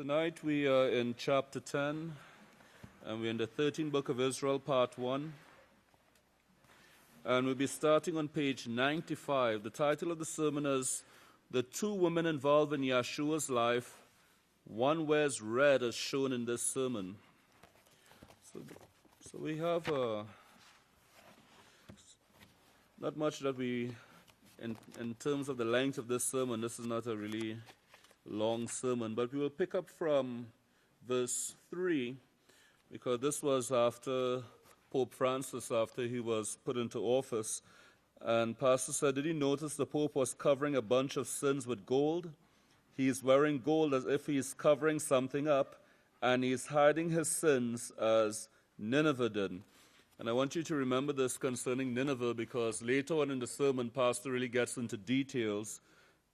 Tonight we are in chapter 10, and we're in the 13th book of Israel, part 1. And we'll be starting on page 95. The title of the sermon is The Two Women Involved in Yeshua's Life. One wears red as shown in this sermon. So we have not much that we, in terms of the length of this sermon, this is not a really long sermon, but we will pick up from verse 3, because this was after Pope Francis, after he was put into office. And Pastor said, did you notice the Pope was covering a bunch of sins with gold? He's wearing gold as if he's covering something up, and he's hiding his sins as Nineveh did. And I want you to remember this concerning Nineveh, because later on in the sermon, Pastor really gets into details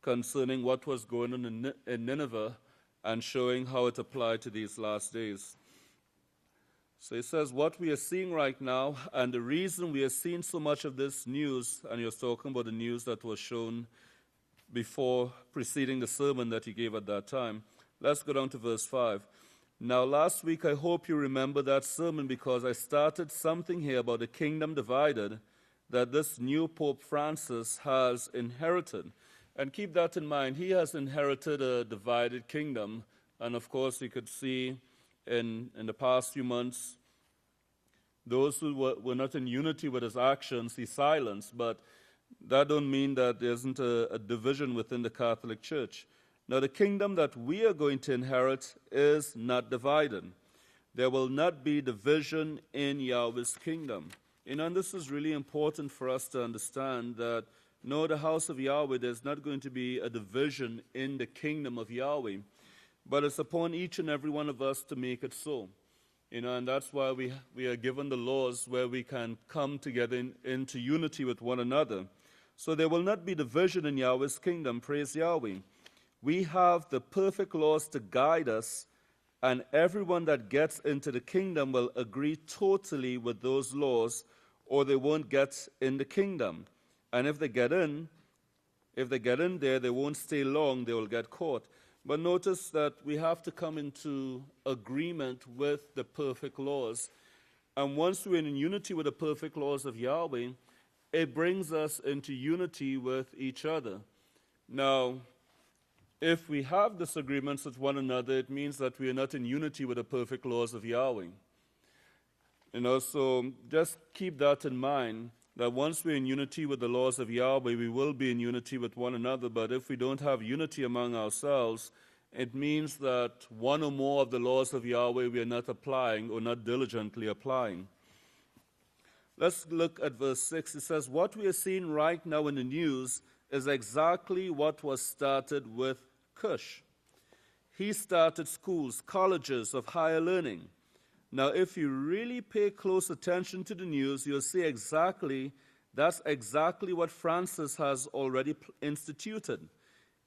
concerning what was going on in Nineveh and showing how it applied to these last days. So he says, what we are seeing right now, and the reason we are seeing so much of this news, and you're talking about the news that was shown before preceding the sermon that he gave at that time. Let's go down to verse 5. Now last week I hope you remember that sermon, because I started something here about the kingdom divided that this new Pope Francis has inherited. And keep that in mind. He has inherited a divided kingdom. And of course, you could see in the past few months, those who were not in unity with his actions, he silenced. But that don't mean that there isn't a division within the Catholic Church. Now, the kingdom that we are going to inherit is not divided. There will not be division in Yahweh's kingdom. And this is really important for us to understand that no, the House of Yahweh, there's not going to be a division in the kingdom of Yahweh. But it's upon each and every one of us to make it so. And that's why we are given the laws where we can come together into unity with one another. So there will not be division in Yahweh's kingdom, praise Yahweh. We have the perfect laws to guide us, and everyone that gets into the kingdom will agree totally with those laws, or they won't get in the kingdom. And if they get in there, they won't stay long, they will get caught. But notice that we have to come into agreement with the perfect laws. And once we're in unity with the perfect laws of Yahweh, it brings us into unity with each other. Now, if we have disagreements with one another, it means that we are not in unity with the perfect laws of Yahweh. So just keep that in mind, that once we're in unity with the laws of Yahweh, we will be in unity with one another. But if we don't have unity among ourselves, it means that one or more of the laws of Yahweh we are not applying or not diligently applying. Let's look at verse 6. It says, what we are seeing right now in the news is exactly what was started with Cush. He started schools, colleges of higher learning. Now, if you really pay close attention to the news, you'll see that's exactly what Francis has already instituted.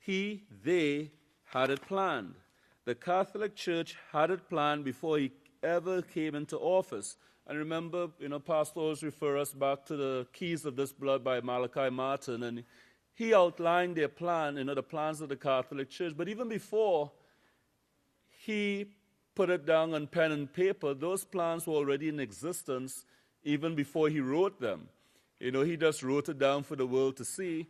They had it planned. The Catholic Church had it planned before he ever came into office. And remember, pastors refer us back to the Keys of This Blood by Malachi Martin, and he outlined their plan, the plans of the Catholic Church. But even before he put it down on pen and paper, those plans were already in existence even before he wrote them. He just wrote it down for the world to see,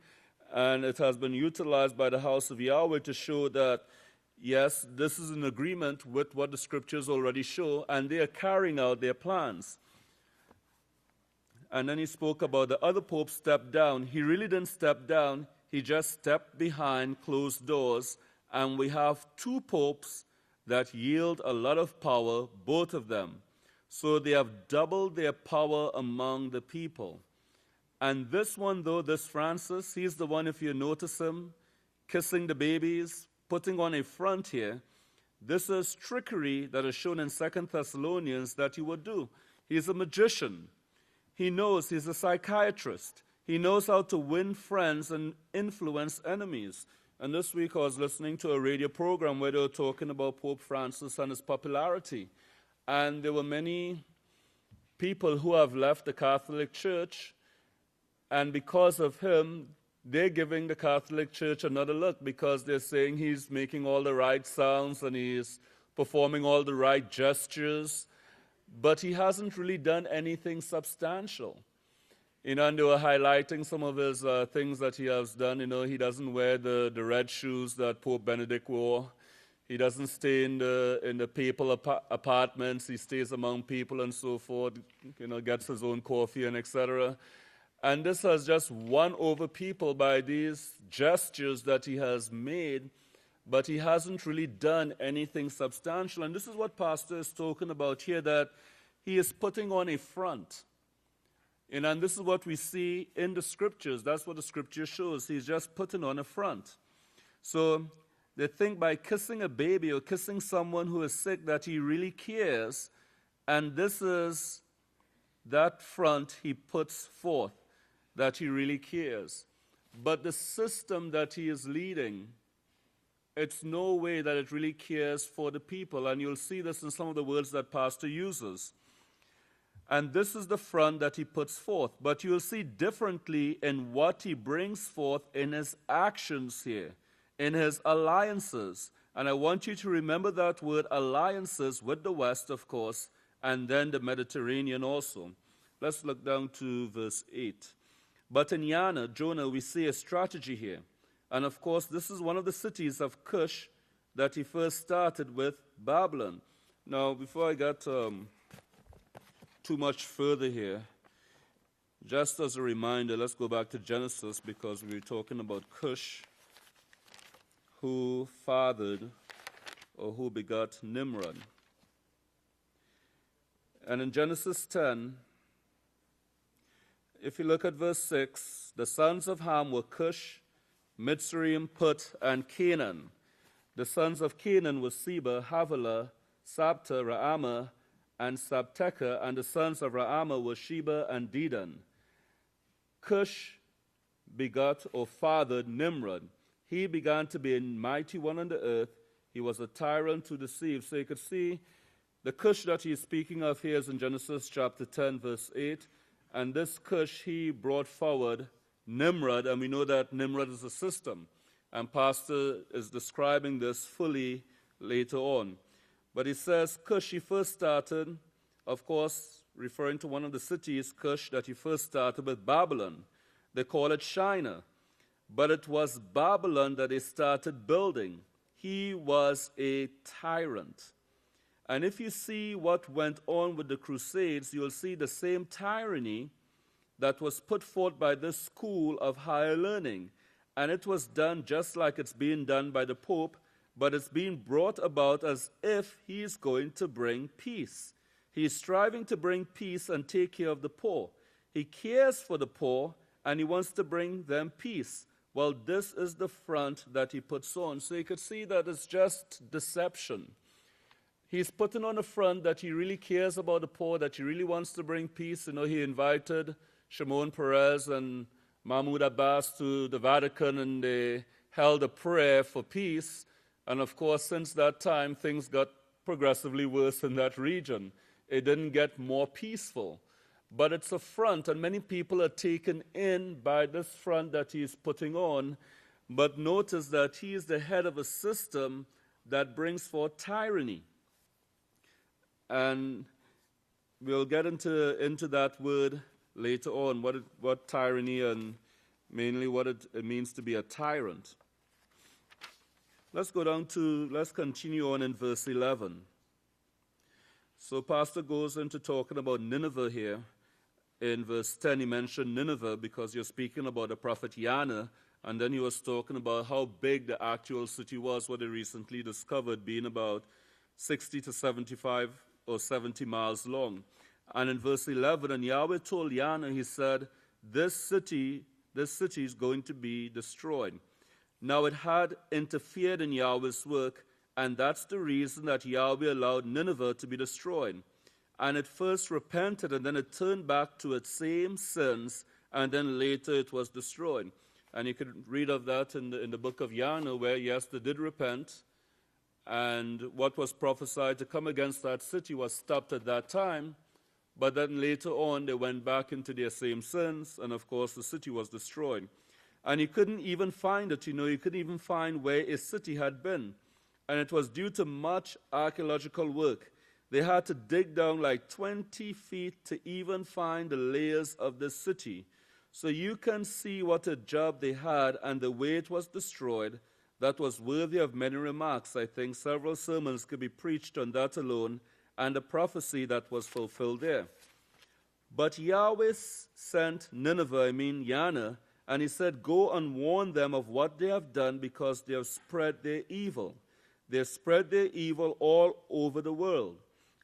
and it has been utilized by the House of Yahweh to show that, yes, this is in agreement with what the scriptures already show, and they are carrying out their plans. And then he spoke about the other pope stepped down. He really didn't step down. He just stepped behind closed doors, and we have two popes that yield a lot of power, both of them. So they have doubled their power among the people. And this one, though, this Francis, he's the one, if you notice him, kissing the babies, putting on a front here. This is trickery that is shown in 2 Thessalonians that he would do. He's a magician. He knows, he's a psychiatrist. He knows how to win friends and influence enemies. And this week I was listening to a radio program where they were talking about Pope Francis and his popularity. And there were many people who have left the Catholic Church, and because of him, they're giving the Catholic Church another look because they're saying he's making all the right sounds and he's performing all the right gestures, but he hasn't really done anything substantial. And they were highlighting some of his things that he has done. He doesn't wear the red shoes that Pope Benedict wore. He doesn't stay in the papal apartments. He stays among people and so forth, gets his own coffee and etc. And this has just won over people by these gestures that he has made, but he hasn't really done anything substantial. And this is what Pastor is talking about here, that he is putting on a front. And this is what we see in the Scriptures. That's what the Scripture shows. He's just putting on a front. So they think by kissing a baby or kissing someone who is sick that he really cares, and this is that front he puts forth, that he really cares. But the system that he is leading, it's no way that it really cares for the people. And you'll see this in some of the words that Pastor uses. And this is the front that he puts forth. But you'll see differently in what he brings forth in his actions here, in his alliances. And I want you to remember that word alliances with the West, of course, and then the Mediterranean also. Let's look down to verse 8. But in Jonah, we see a strategy here. And of course, this is one of the cities of Cush that he first started with, Babylon. Now, before I get too much further here, just as a reminder, let's go back to Genesis because we were talking about Cush, who fathered or who begot Nimrod. And in Genesis 10, if you look at verse 6, the sons of Ham were Cush, Mitzrayim, Put, and Canaan. The sons of Canaan were Seba, Havilah, Sabta, Raamah, and Sabteca, and the sons of Raamah were Sheba and Dedan. Cush begot or fathered Nimrod. He began to be a mighty one on the earth. He was a tyrant to deceive. So you could see the Cush that he is speaking of here is in Genesis chapter 10, verse 8. And this Cush, he brought forward Nimrod, and we know that Nimrod is a system. And Pastor is describing this fully later on. But he says Cush, he first started, of course, referring to one of the cities, Cush, that he first started with Babylon. They call it Shinar. But it was Babylon that they started building. He was a tyrant. And if you see what went on with the Crusades, you'll see the same tyranny that was put forth by this school of higher learning. And it was done just like it's being done by the Pope, but it's being brought about as if he is going to bring peace. He is striving to bring peace and take care of the poor. He cares for the poor, and he wants to bring them peace. Well, this is the front that he puts on. So you could see that it's just deception. He's putting on a front that he really cares about the poor, that he really wants to bring peace. He invited Shimon Peres and Mahmoud Abbas to the Vatican, and they held a prayer for peace. And of course, since that time, things got progressively worse in that region. It didn't get more peaceful. But it's a front, and many people are taken in by this front that he is putting on. But notice that he is the head of a system that brings forth tyranny. And we'll get into that word later on, what tyranny and mainly what it means to be a tyrant. Let's continue on in verse 11. So Pastor goes into talking about Nineveh here. In verse 10, he mentioned Nineveh because you're speaking about the prophet Jonah, and then he was talking about how big the actual city was, what they recently discovered, being about 60 to 75 or 70 miles long. And in verse 11, and Yahweh told Jonah, he said, this city is going to be destroyed. Now it had interfered in Yahweh's work, and that's the reason that Yahweh allowed Nineveh to be destroyed. And it first repented, and then it turned back to its same sins, and then later it was destroyed. And you could read of that in the book of Jonah, where, yes, they did repent, and what was prophesied to come against that city was stopped at that time, but then later on they went back into their same sins, and of course the city was destroyed. And he couldn't even find it, he couldn't even find where a city had been. And it was due to much archaeological work. They had to dig down like 20 feet to even find the layers of the city. So you can see what a job they had and the way it was destroyed. That was worthy of many remarks. I think several sermons could be preached on that alone and the prophecy that was fulfilled there. But Yahweh sent Nineveh, Yana, and he said, go and warn them of what they have done because they have spread their evil. They have spread their evil all over the world.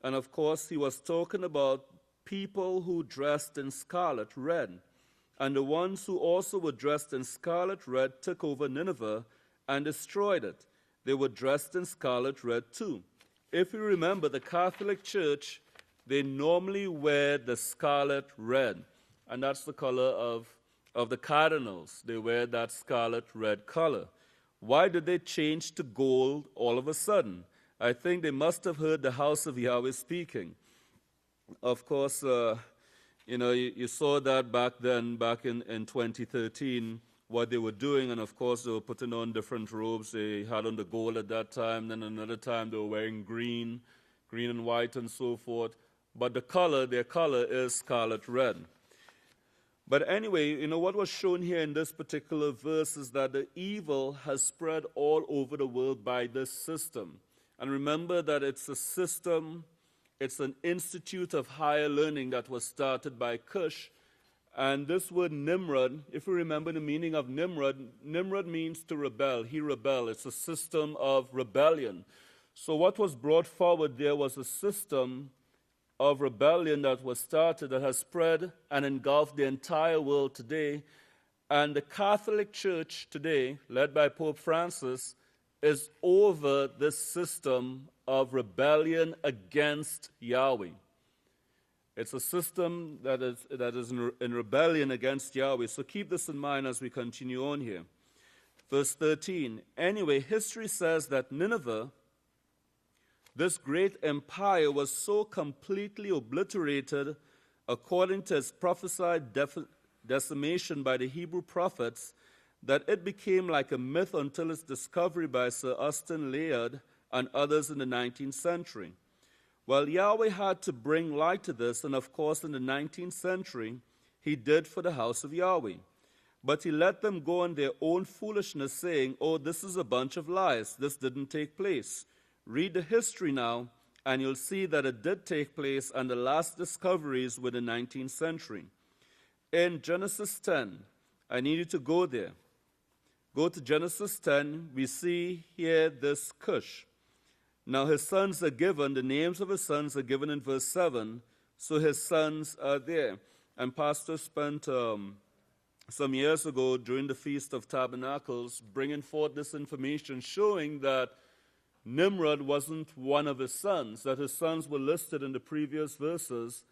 And of course, he was talking about people who dressed in scarlet red. And the ones who also were dressed in scarlet red took over Nineveh and destroyed it. They were dressed in scarlet red too. If you remember, the Catholic Church, they normally wear the scarlet red. And that's the color of the cardinals. They wear that scarlet red color. Why did they change to gold all of a sudden? I think they must have heard the House of Yahweh speaking. Of course, you saw that back then, back in 2013, what they were doing. And of course, they were putting on different robes. They had on the gold at that time. Then another time, they were wearing green and white and so forth. But their color is scarlet red. But anyway, what was shown here in this particular verse is that the evil has spread all over the world by this system. And remember that it's a system, it's an institute of higher learning that was started by Cush. And this word Nimrod, if you remember the meaning of Nimrod, Nimrod means to rebel. He rebelled. It's a system of rebellion. So what was brought forward there was a system of rebellion that was started, that has spread and engulfed the entire world today. And the Catholic Church today, led by Pope Francis, is over this system of rebellion against Yahweh. It's a system that is in rebellion against Yahweh. So keep this in mind as we continue on here. Verse 13. Anyway, history says that Nineveh, this great empire, was so completely obliterated according to its prophesied decimation by the Hebrew prophets that it became like a myth until its discovery by Sir Austin Layard and others in the 19th century. Well, Yahweh had to bring light to this, and of course in the 19th century, he did for the House of Yahweh. But he let them go on their own foolishness, saying, oh, this is a bunch of lies. This didn't take place. Read the history now, and you'll see that it did take place, and the last discoveries were the 19th century. In Genesis 10, I need you to go there. Go to Genesis 10. We see here this Cush. Now his sons are given, the names of his sons are given in verse 7, so his sons are there. And Pastor spent some years ago during the Feast of Tabernacles bringing forth this information showing that Nimrod wasn't one of his sons, that his sons were listed in the previous verses.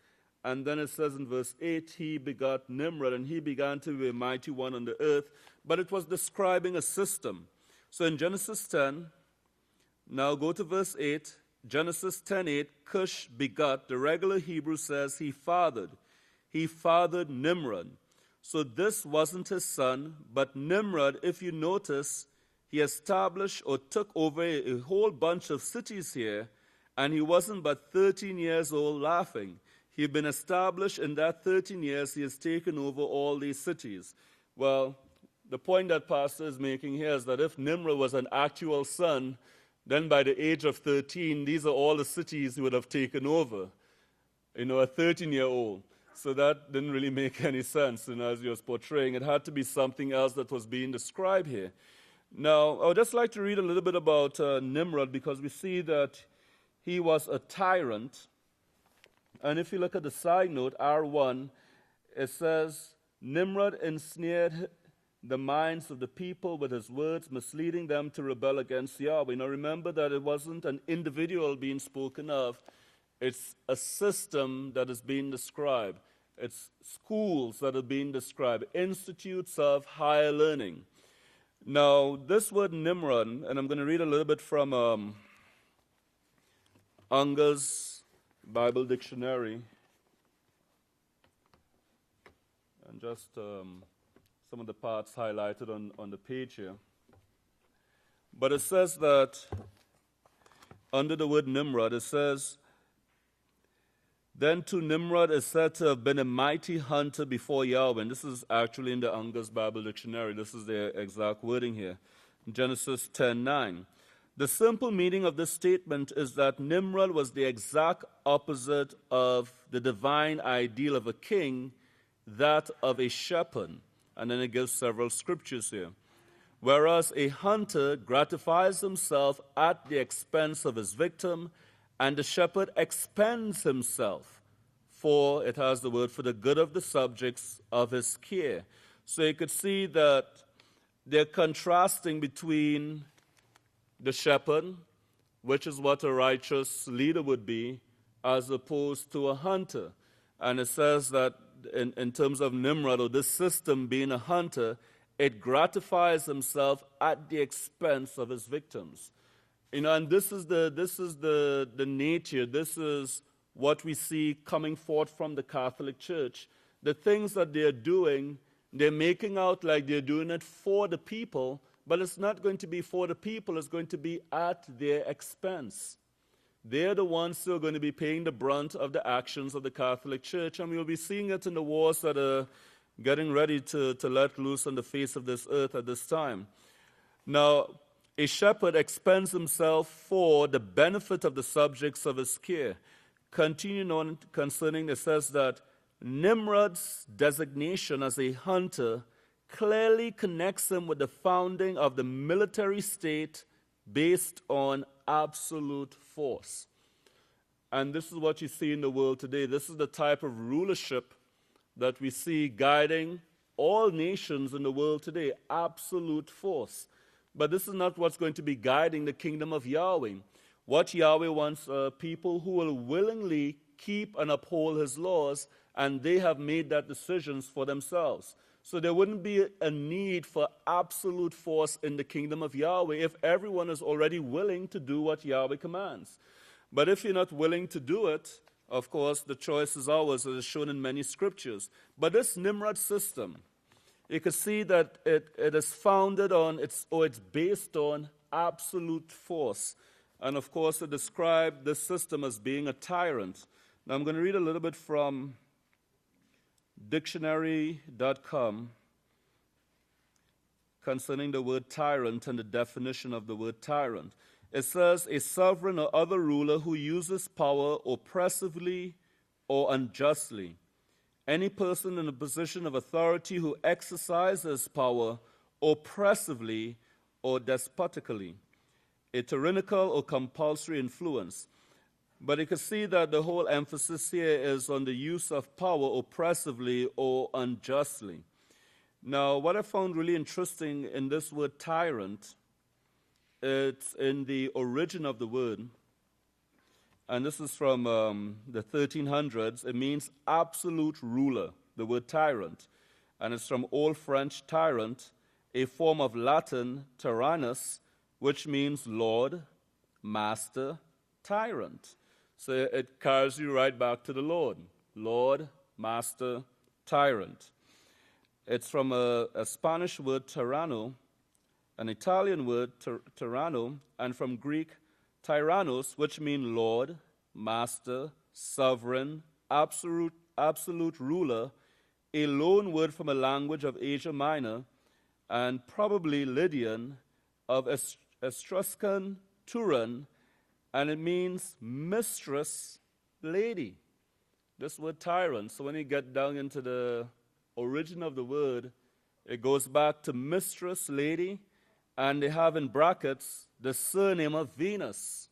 And then it says in verse 8, he begot Nimrod, and he began to be a mighty one on the earth. But it was describing a system. So in Genesis 10, now go to verse 8, Genesis 10:8, Cush begot. The regular Hebrew says he fathered. He fathered Nimrod. So this wasn't his son, but Nimrod, if you notice, he established or took over a whole bunch of cities here, and he wasn't but 13 years old laughing. He had been established in that 13 years, he has taken over all these cities. Well, the point that Pastor is making here is that if Nimrod was an actual son, then by the age of 13, these are all the cities he would have taken over. A 13-year-old. So that didn't really make any sense, as he was portraying. It had to be something else that was being described here. Now, I would just like to read a little bit about Nimrod, because we see that he was a tyrant. And if you look at the side note, R1, it says, Nimrod ensnared the minds of the people with his words, misleading them to rebel against Yahweh. Now remember that it wasn't an individual being spoken of. It's a system that is being described. It's schools that are being described, institutes of higher learning. Now, this word Nimrod, and I'm going to read a little bit from Unger's Bible Dictionary, and just some some of the parts highlighted on the page here. But it says that under the word Nimrod, it says, then to Nimrod is said to have been a mighty hunter before Yahweh. And this is actually in the Angus Bible Dictionary. This is the exact wording here. Genesis 10:9. The simple meaning of this statement is that Nimrod was the exact opposite of the divine ideal of a king, that of a shepherd. And then it gives several scriptures here. Whereas a hunter gratifies himself at the expense of his victim, and the shepherd expends himself, for it has the word for the good of the subjects of his care. So you could see that they're contrasting between the shepherd, which is what a righteous leader would be, as opposed to a hunter. And it says that in terms of Nimrod, or this system being a hunter, it gratifies himself at the expense of his victims. And this is the nature, this is what we see coming forth from the Catholic Church. The things that they're doing, they're making out like they're doing it for the people, but it's not going to be for the people, it's going to be at their expense. They're the ones who are going to be paying the brunt of the actions of the Catholic Church, and we'll be seeing it in the wars that are getting ready to let loose on the face of this earth at this time. Now, a shepherd expends himself for the benefit of the subjects of his care. Continuing on concerning, it says that Nimrod's designation as a hunter clearly connects him with the founding of the military state based on absolute force. And this is what you see in the world today. This is the type of rulership that we see guiding all nations in the world today, absolute force. But this is not what's going to be guiding the kingdom of Yahweh. What Yahweh wants are people who will willingly keep and uphold his laws, and they have made that decisions for themselves. So there wouldn't be a need for absolute force in the kingdom of Yahweh if everyone is already willing to do what Yahweh commands. But if you're not willing to do it, of course, the choice is ours, as is shown in many scriptures. But this Nimrod system, you can see that it is founded on, it's based on absolute force. And of course, it described this system as being a tyrant. Now I'm going to read a little bit from dictionary.com concerning the word tyrant and the definition of the word tyrant. It says, a sovereign or other ruler who uses power oppressively or unjustly. Any person in a position of authority who exercises power oppressively or despotically. A tyrannical or compulsory influence. But you can see that the whole emphasis here is on the use of power oppressively or unjustly. Now, what I found really interesting in this word tyrant, it's in the origin of the word, and this is from the 1300s. It means absolute ruler, the word tyrant. And it's from Old French tyrant, a form of Latin tyrannus, which means lord, master, tyrant. So it carries you right back to the Lord. Lord, master, tyrant. It's from a Spanish word tyranno, an Italian word tyranno, and from Greek tyrannos, which mean lord, master, sovereign, absolute ruler, a loan word from a language of Asia Minor, and probably Lydian, of Etruscan Turan, and it means mistress, lady. This word tyrant. So when you get down into the origin of the word, it goes back to mistress, lady, and they have in brackets the surname of Venus.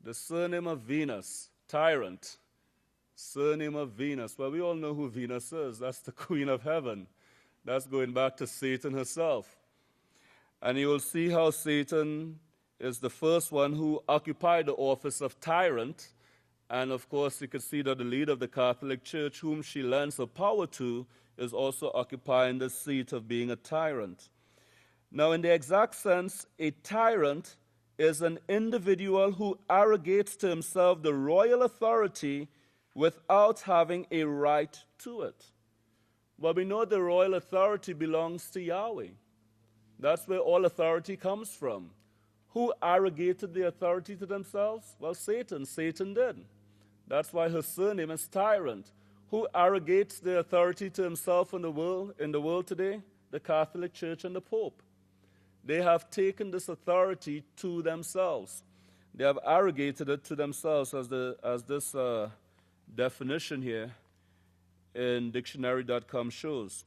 The surname of Venus, tyrant. Surname of Venus. Well, we all know who Venus is. That's the queen of heaven. That's going back to Satan herself. And you will see how Satan is the first one who occupied the office of tyrant. And of course, you can see that the leader of the Catholic Church, whom she lends her power to, is also occupying the seat of being a tyrant. Now, in the exact sense, a tyrant is an individual who arrogates to himself the royal authority without having a right to it. Well, we know the royal authority belongs to Yahweh. That's where all authority comes from. Who arrogated the authority to themselves? Well, Satan. Satan did. That's why his surname is Tyrant. Who arrogates the authority to himself in the world today? The Catholic Church and the Pope. They have taken this authority to themselves. They have arrogated it to themselves, as this definition here in dictionary.com shows.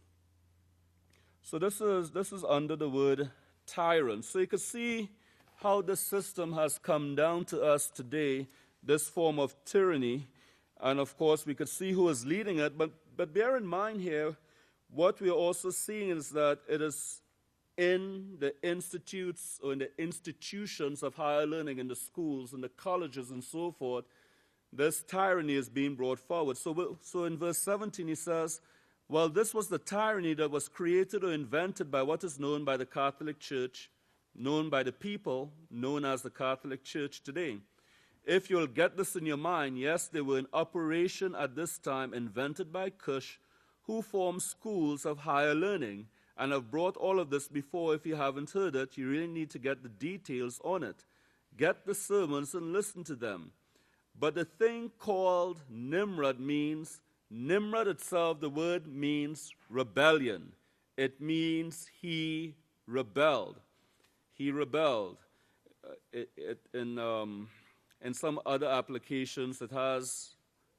So this is under the word tyrant. So you can see how this system has come down to us today, this form of tyranny. And of course, we could see who is leading it. But bear in mind here, what we are also seeing is that it is in the institutes or in the institutions of higher learning, in the schools, in the colleges, and so forth, this tyranny is being brought forward. So in verse 17 he says, well, this was the tyranny that was created or invented by what is known by the Catholic Church, known by the people, known as the Catholic Church today. If you'll get this in your mind, yes, they were in operation at this time, invented by Cush, who formed schools of higher learning. And I've brought all of this before. If you haven't heard it, you really need to get the details on it. Get the sermons and listen to them. But the thing called Nimrod means, Nimrod itself, the word means rebellion. It means he rebelled. He rebelled. In some other applications, it has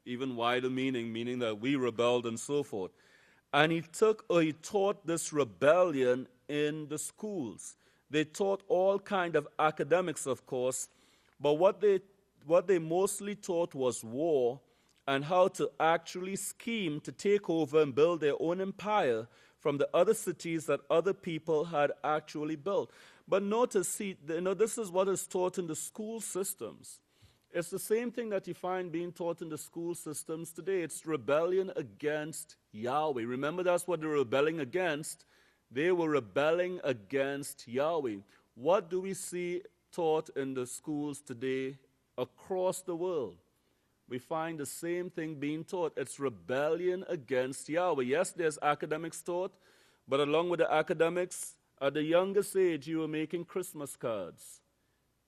even wider meaning that we rebelled and so forth. And he taught this rebellion in the schools. They taught all kind of academics, of course, but what they mostly taught was war and how to actually scheme to take over and build their own empire from the other cities that other people had actually built. But notice, this is what is taught in the school systems. It's the same thing that you find being taught in the school systems today. It's rebellion against Yahweh. Remember, that's what they were rebelling against. They were rebelling against Yahweh. What do we see taught in the schools today across the world? We find the same thing being taught. It's rebellion against Yahweh. Yes, there's academics taught, but along with the academics, at the youngest age, you were making Christmas cards,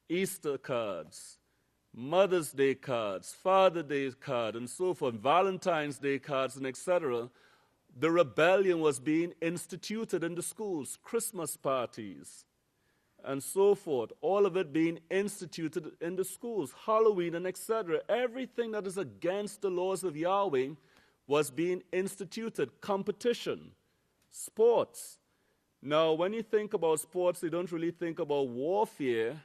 Easter cards, Mother's Day cards, Father's Day cards, and so forth, Valentine's Day cards, and etc. The rebellion was being instituted in the schools, Christmas parties, and so forth. All of it being instituted in the schools, Halloween, and etc. Everything that is against the laws of Yahweh was being instituted. Competition, sports. Now, when you think about sports, you don't really think about warfare.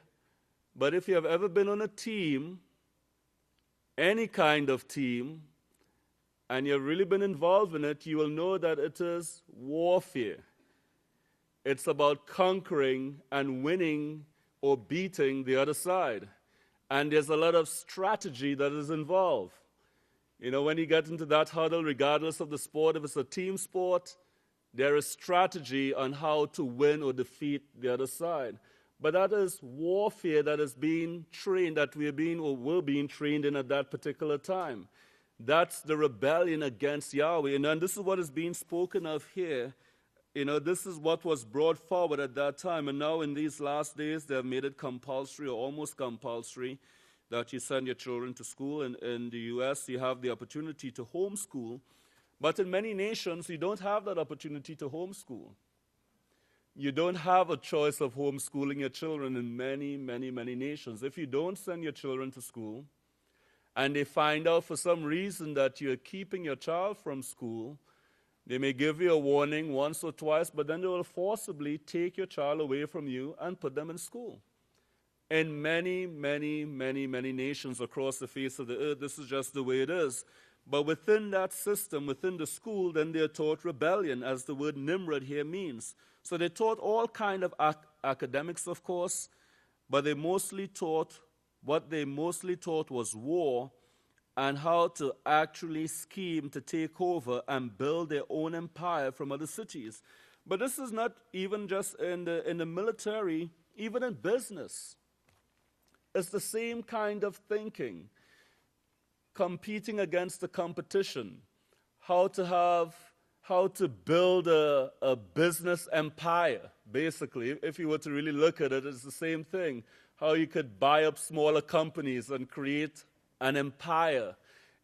But if you have ever been on a team, any kind of team, and you've really been involved in it, you will know that it is warfare. It's about conquering and winning or beating the other side. And there's a lot of strategy that is involved. When you get into that huddle, regardless of the sport, if it's a team sport, there is strategy on how to win or defeat the other side. But that is warfare that is being trained, that were being trained in at that particular time. That's the rebellion against Yahweh. And this is what is being spoken of here. This is what was brought forward at that time. And now in these last days, they have made it compulsory or almost compulsory that you send your children to school. In the U.S., you have the opportunity to homeschool. But in many nations, you don't have that opportunity to homeschool. You don't have a choice of homeschooling your children in many, many, many nations. If you don't send your children to school, and they find out for some reason that you're keeping your child from school, they may give you a warning once or twice, but then they will forcibly take your child away from you and put them in school. In many, many, many, many nations across the face of the earth, this is just the way it is. But within that system, within the school, then they are taught rebellion, as the word Nimrod here means. So they taught all kind of academics, of course, but what they mostly taught was war and how to actually scheme to take over and build their own empire from other cities. But this is not even just in the military, even in business. It's the same kind of thinking. Competing against the competition, how to to build a business empire, basically. If you were to really look at it, it's the same thing. How you could buy up smaller companies and create an empire.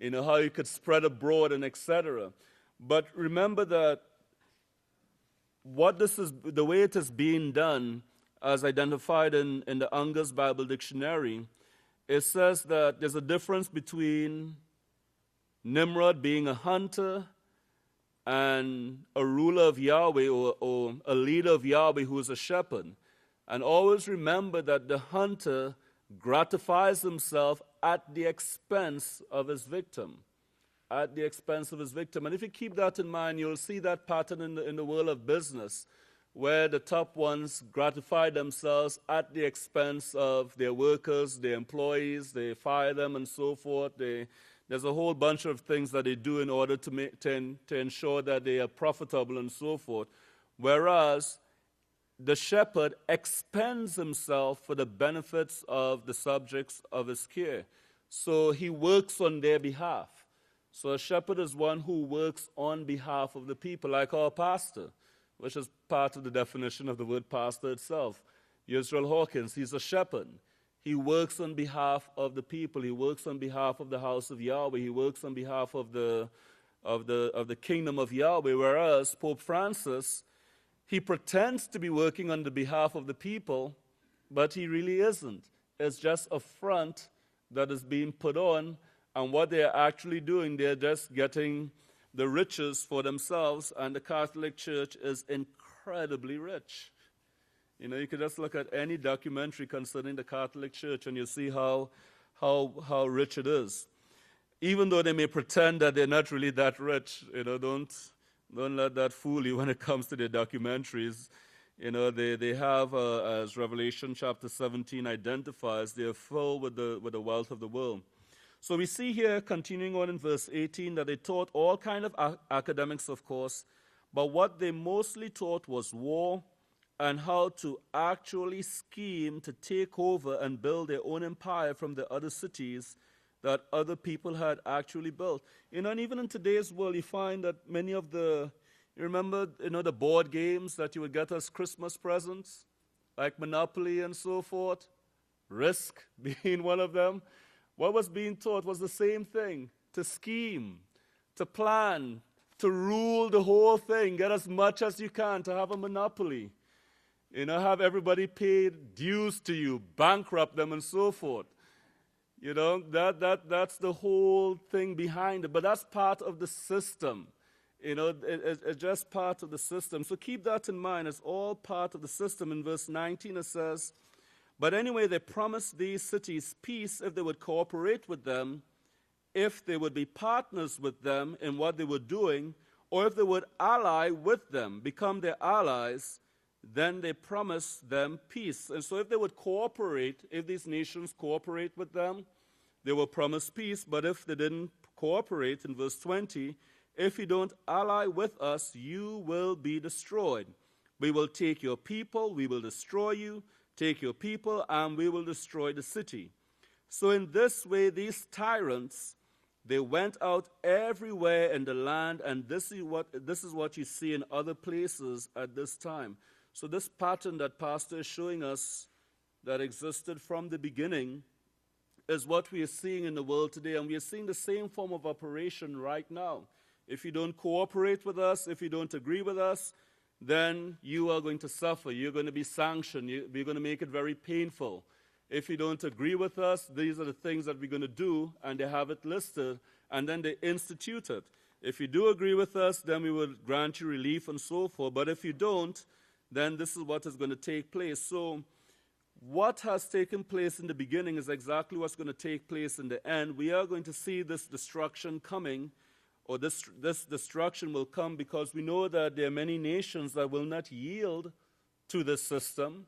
How you could spread abroad and etc. But remember that the way it is being done, as identified in the Unger's Bible Dictionary, it says that there's a difference between Nimrod being a hunter and a ruler of Yahweh or a leader of Yahweh who is a shepherd. And always remember that the hunter gratifies himself at the expense of his victim. At the expense of his victim. And if you keep that in mind, you'll see that pattern in the world of business, where the top ones gratify themselves at the expense of their workers, their employees, they fire them and so forth. There's a whole bunch of things that they do in order to ensure that they are profitable and so forth. Whereas the shepherd expends himself for the benefits of the subjects of his care. So he works on their behalf. So a shepherd is one who works on behalf of the people, like our pastor, which is part of the definition of the word pastor itself. Yisrayl Hawkins, he's a shepherd. He works on behalf of the people. He works on behalf of the House of Yahweh. He works on behalf of the kingdom of Yahweh. Whereas Pope Francis, he pretends to be working on the behalf of the people, but he really isn't. It's just a front that is being put on, and what they're actually doing, they're just getting the riches for themselves, and the Catholic Church is incredibly rich. You can just look at any documentary concerning the Catholic Church and you see how rich it is. Even though they may pretend that they're not really that rich, don't let that fool you when it comes to their documentaries. They have, as Revelation chapter 17 identifies, they are full with the wealth of the world. So we see here, continuing on in verse 18, that they taught all kind of academics, of course, but what they mostly taught was war and how to actually scheme to take over and build their own empire from the other cities that other people had actually built. And even in today's world, you find that many of you remember, the board games that you would get as Christmas presents, like Monopoly and so forth, Risk being one of them. What was being taught was the same thing, to scheme, to plan, to rule the whole thing, get as much as you can, to have a monopoly, have everybody pay dues to you, bankrupt them and so forth. That's the whole thing behind it. But that's part of the system. It's just part of the system. So keep that in mind. It's all part of the system. In verse 19 it says, but anyway, they promised these cities peace if they would cooperate with them, if they would be partners with them in what they were doing, or if they would ally with them, become their allies, then they promised them peace. And so if they would cooperate, if these nations cooperate with them, they will promise peace. But if they didn't cooperate, in verse 20, if you don't ally with us, you will be destroyed. We will take your people, we will destroy you, take your people, and we will destroy the city. So in this way, these tyrants, they went out everywhere in the land, and this is what you see in other places at this time. So this pattern that Pastor is showing us that existed from the beginning is what we are seeing in the world today, and we are seeing the same form of operation right now. If you don't cooperate with us, if you don't agree with us, then you are going to suffer. You're going to be sanctioned. We're going to make it very painful. If you don't agree with us, these are the things that we're going to do, and they have it listed, and then they institute it. If you do agree with us, then we will grant you relief and so forth. But if you don't, then this is what is going to take place. So what has taken place in the beginning is exactly what's going to take place in the end. We are going to see this destruction coming, or this destruction will come because we know that there are many nations that will not yield to this system.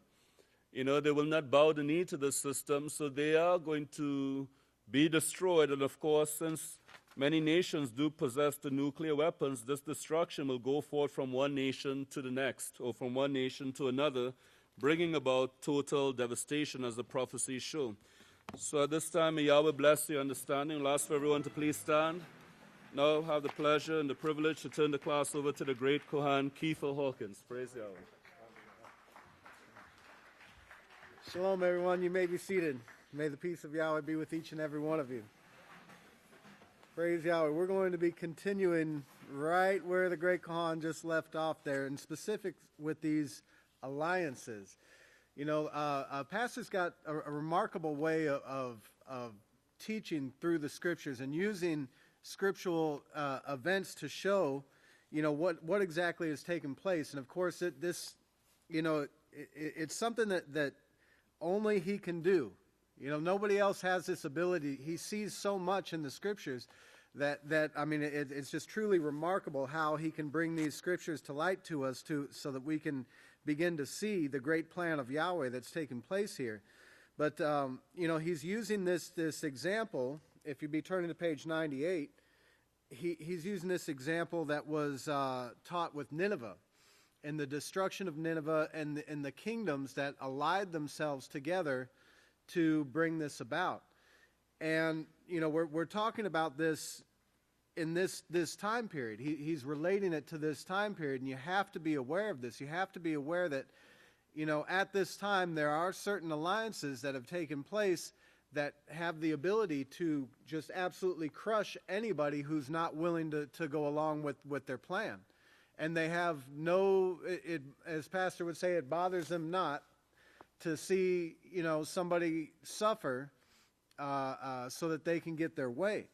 They will not bow the knee to this system, so they are going to be destroyed. And of course, since many nations do possess the nuclear weapons, this destruction will go forth from one nation to the next, or from one nation to another, bringing about total devastation, as the prophecies show. So at this time, may Yahweh bless your understanding. I'll ask for everyone to please stand. now have the pleasure and the privilege to turn the class over to the great Kohan Kiefer Hawkins. Praise Yahweh. Shalom, everyone. You may be seated. May the peace of Yahweh be with each and every one of you. Praise Yahweh. We're going to be continuing right where the great Kohan just left off there, in specific with these alliances. You know, Pastor's got a remarkable way of teaching through the scriptures and using scriptural events to show, you know, what exactly has taken place. And of course, it's something that only he can do. You know, nobody else has this ability. He sees so much in the scriptures that I mean, it's just truly remarkable how he can bring these scriptures to light to us so that we can begin to see the great plan of Yahweh that's taken place here. But, you know, he's using this example. If you'd be turning to page 98, he's using this example that was taught with Nineveh and the destruction of Nineveh and the kingdoms that allied themselves together to bring this about. And, you know, we're talking about this in this time period. He's relating it to this time period, and you have to be aware of this. You have to be aware that, you know, at this time there are certain alliances that have taken place that have the ability to just absolutely crush anybody who's not willing to go along with their plan. And they have as Pastor would say, it bothers them not to see, you know, somebody suffer so that they can get their way.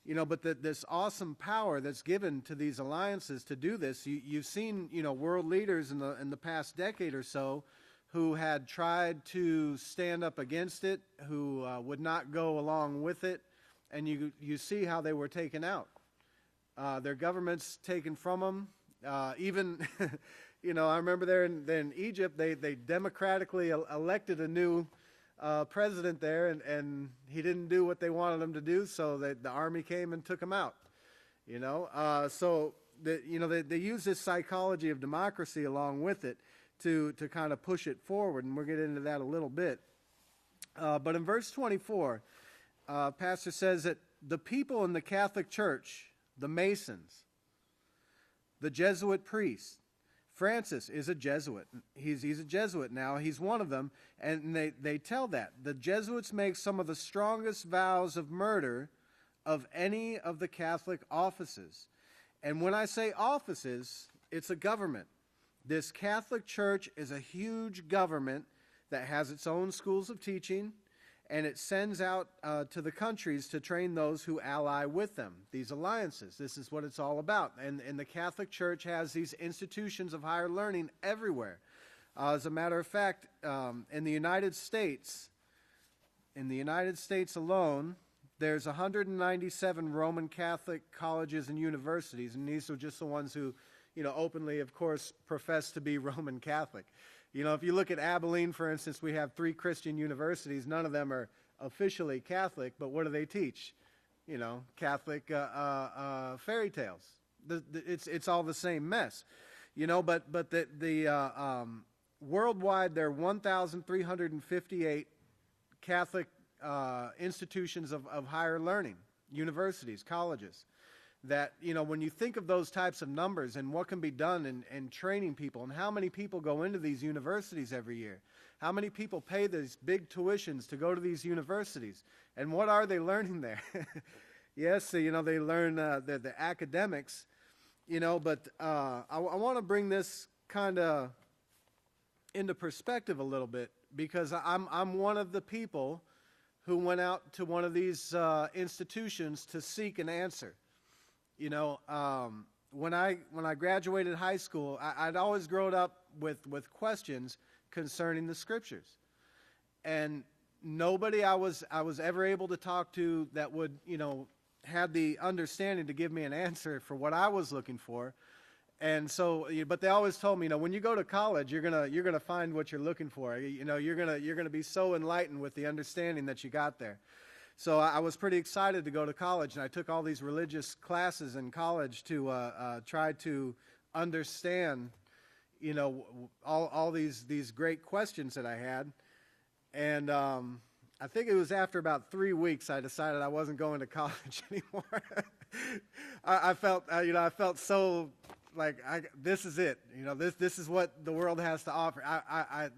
You know, but this awesome power that's given to these alliances to do this, you've seen, you know, world leaders in the past decade or so who had tried to stand up against it, who would not go along with it, and you see how they were taken out. Their governments taken from them. Even, you know, I remember there in Egypt, they democratically elected a new president there, and he didn't do what they wanted him to do, so the army came and took him out. You know, they use this psychology of democracy along with it to kind of push it forward, and we'll get into that a little bit. But in verse 24, Pastor says that the people in the Catholic Church, the Masons, the Jesuit priests, Francis is a Jesuit. He's a Jesuit now. He's one of them, and they tell that. The Jesuits make some of the strongest vows of murder of any of the Catholic offices. And when I say offices, it's a government. This Catholic Church is a huge government that has its own schools of teaching, and it sends out to the countries to train those who ally with them, these alliances. This is what it's all about. And the Catholic Church has these institutions of higher learning everywhere. As a matter of fact, in the United States alone, there's 197 Roman Catholic colleges and universities, and these are just the ones who, you know, openly, of course, profess to be Roman Catholic. You know, if you look at Abelin, for instance, we have 3 Christian universities. None of them are officially Catholic, but what do they teach? You know, Catholic fairy tales. It's all the same mess. You know, but worldwide there are 1,358 Catholic institutions of higher learning, universities, colleges. That, you know, when you think of those types of numbers and what can be done in training people, and how many people go into these universities every year, how many people pay these big tuitions to go to these universities, and what are they learning there? Yes, you know, they learn the academics, you know, but I want to bring this kind of into perspective a little bit, because I'm one of the people who went out to one of these institutions to seek an answer. You know, when I graduated high school, I'd always grown up with questions concerning the scriptures, and nobody I was ever able to talk to that would, you know, had the understanding to give me an answer for what I was looking for. And so, but they always told me, you know, when you go to college, you're gonna find what you're looking for. You know, you're gonna be so enlightened with the understanding that you got there. So I was pretty excited to go to college, and I took all these religious classes in college to try to understand, you know, all these great questions that I had. And I think it was after about 3 weeks I decided I wasn't going to college anymore. I felt so like this is it. This is what the world has to offer.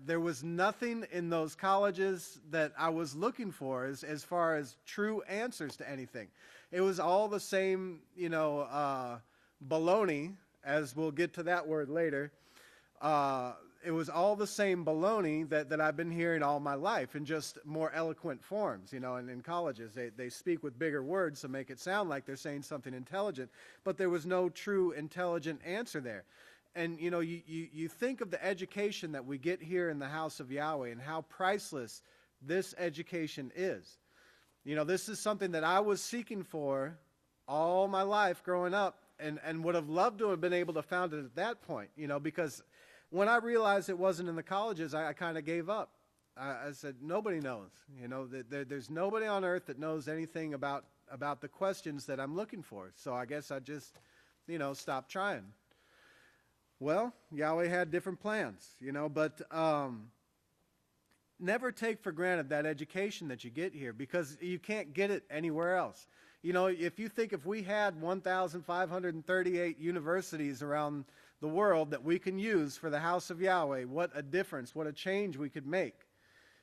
There was nothing in those colleges that I was looking for as far as true answers to anything. It was all the same, baloney, as we'll get to that word later. It was all the same baloney that I've been hearing all my life in just more eloquent forms, and in colleges. They speak with bigger words to make it sound like they're saying something intelligent, but there was no true intelligent answer there. And, you think of the education that we get here in the House of Yahweh and how priceless this education is. This is something that I was seeking for all my life growing up and would have loved to have been able to found it at that point, because when I realized it wasn't in the colleges, I kind of gave up. I said, nobody knows. There's nobody on earth that knows anything about the questions that I'm looking for. So I guess I just, stopped trying. Well, Yahweh had different plans, but never take for granted that education that you get here, because you can't get it anywhere else. If we had 1,538 universities around the world that we can use for the House of Yahweh, what a difference, what a change we could make.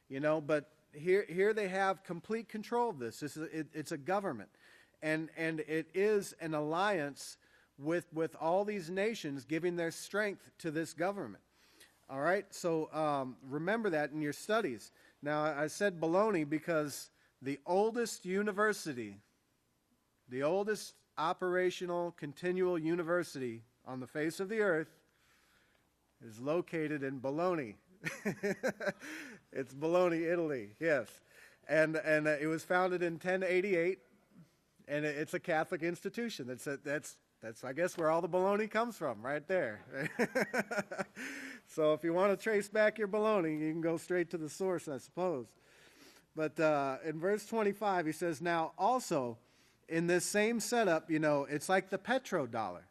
But here they have complete control of this. It's a government. And it is an alliance with all these nations giving their strength to this government. All right, so remember that in your studies. Now, I said baloney because the oldest university, the oldest operational continual university on the face of the earth is located in Bologna. It's Bologna, Italy, yes. And it was founded in 1088, and it's a Catholic institution. That's I guess where all the baloney comes from, right there. So if you want to trace back your baloney, you can go straight to the source, I suppose. But in verse 25, he says, now also in this same setup, it's like the petrodollar.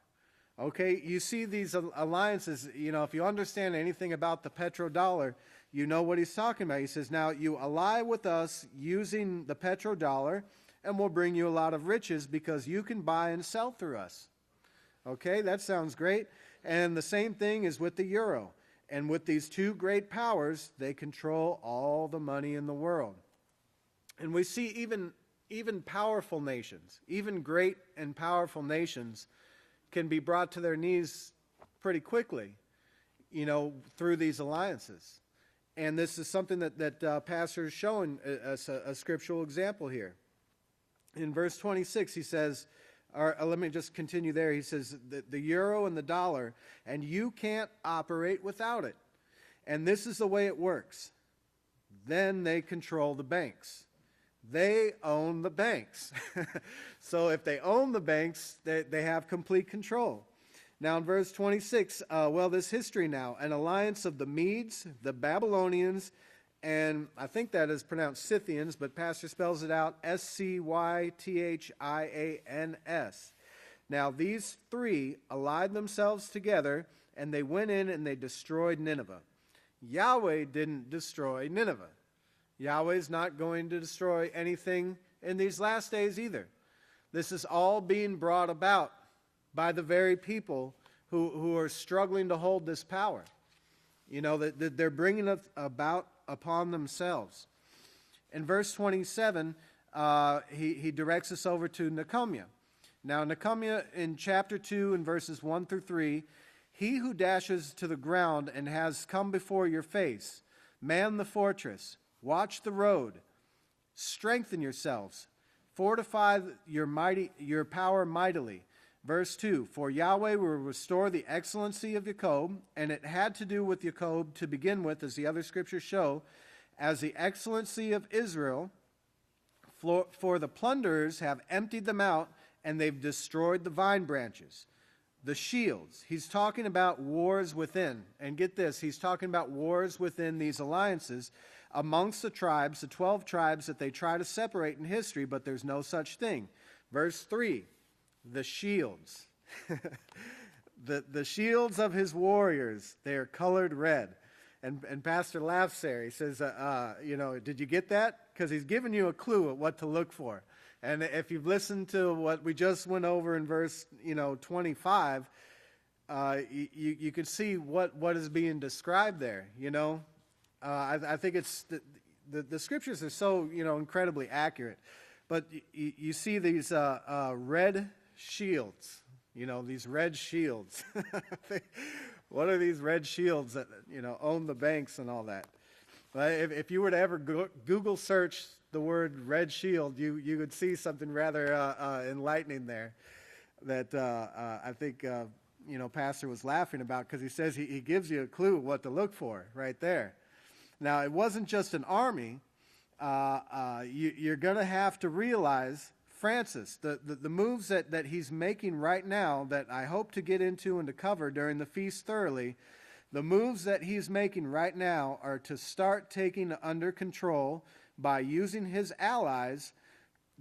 Okay, you see these alliances, if you understand anything about the petrodollar, you know what he's talking about. He says, now you ally with us using the petrodollar, and we'll bring you a lot of riches because you can buy and sell through us. Okay, that sounds great. And the same thing is with the euro. And with these two great powers, they control all the money in the world. And we see even powerful nations, even great and powerful nations, can be brought to their knees pretty quickly, through these alliances. And this is something that Pastor is showing us a scriptural example here. In verse 26, he says, let me just continue there. He says, the euro and the dollar, and you can't operate without it. And this is the way it works. Then they control the banks. They own the banks. So if they own the banks, they have complete control. Now in verse 26, this history now, an alliance of the Medes, the Babylonians, and I think that is pronounced Scythians, but Pastor spells it out, Scythians. Now these three allied themselves together, and they went in and they destroyed Nineveh. Yahweh didn't destroy Nineveh. Yahweh's not going to destroy anything in these last days either. This is all being brought about by the very people who are struggling to hold this power. That they're bringing it about upon themselves. In verse 27, he directs us over to Nehemiah. Now, Nehemiah in chapter 2 and verses 1 through 3, he who dashes to the ground and has come before your face, man the fortress, watch the road, strengthen yourselves, fortify your power mightily. Verse 2, for Yahweh will restore the excellency of Jacob, and it had to do with Jacob to begin with, as the other scriptures show, as the excellency of Israel, for the plunderers have emptied them out, and they've destroyed the vine branches. The shields, he's talking about wars within, and get this, he's talking about wars within these alliances amongst the tribes, the 12 tribes that they try to separate in history, but there's no such thing. Verse 3, the shields. The shields of his warriors, they are colored red. And Pastor laughs there. He says, did you get that? Because he's giving you a clue at what to look for. And if you've listened to what we just went over in verse 25, you can see what is being described there. I think it's the scriptures are so incredibly accurate. But you see these red shields. These red shields. What are these red shields that own the banks and all that? If you were to ever Google search the word red shield, you would see something rather enlightening there that I think Pastor was laughing about, because he says he gives you a clue what to look for right there. Now, it wasn't just an army. You're going to have to realize, Francis, the moves that he's making right now that I hope to get into and to cover during the feast thoroughly, the moves that he's making right now are to start taking under control by using his allies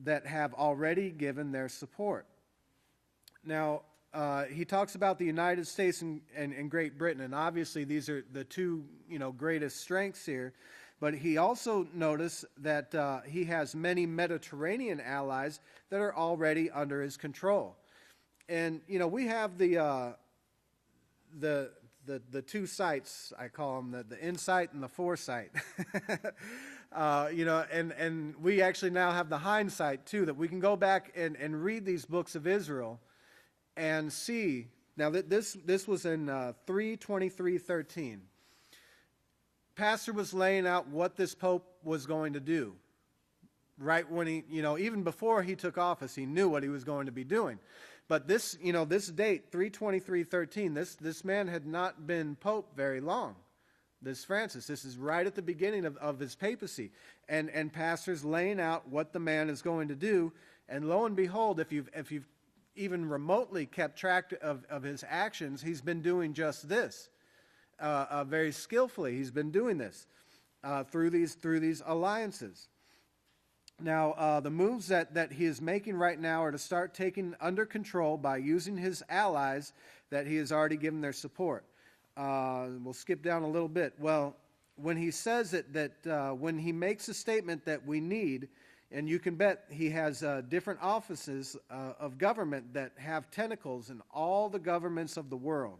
that have already given their support. Now, he talks about the United States and Great Britain, and obviously these are the two greatest strengths here. But he also noticed that he has many Mediterranean allies that are already under his control. And we have the two sights, I call them, the insight and the foresight. And we actually now have the hindsight too, that we can go back and read these books of Israel and see. Now this was in 3:23:13. Pastor was laying out what this pope was going to do. Right when he, even before he took office, he knew what he was going to be doing. But this, this date, 3:23:13, this man had not been pope very long. This Francis, this is right at the beginning of his papacy. And Pastor's laying out what the man is going to do. And lo and behold, if you've even remotely kept track of his actions, he's been doing just this. Very skillfully, he's been doing this through these alliances. Now, the moves that he is making right now are to start taking under control by using his allies that he has already given their support. We'll skip down a little bit. Well, when he says that when he makes a statement that we need, and you can bet he has different offices of government that have tentacles in all the governments of the world.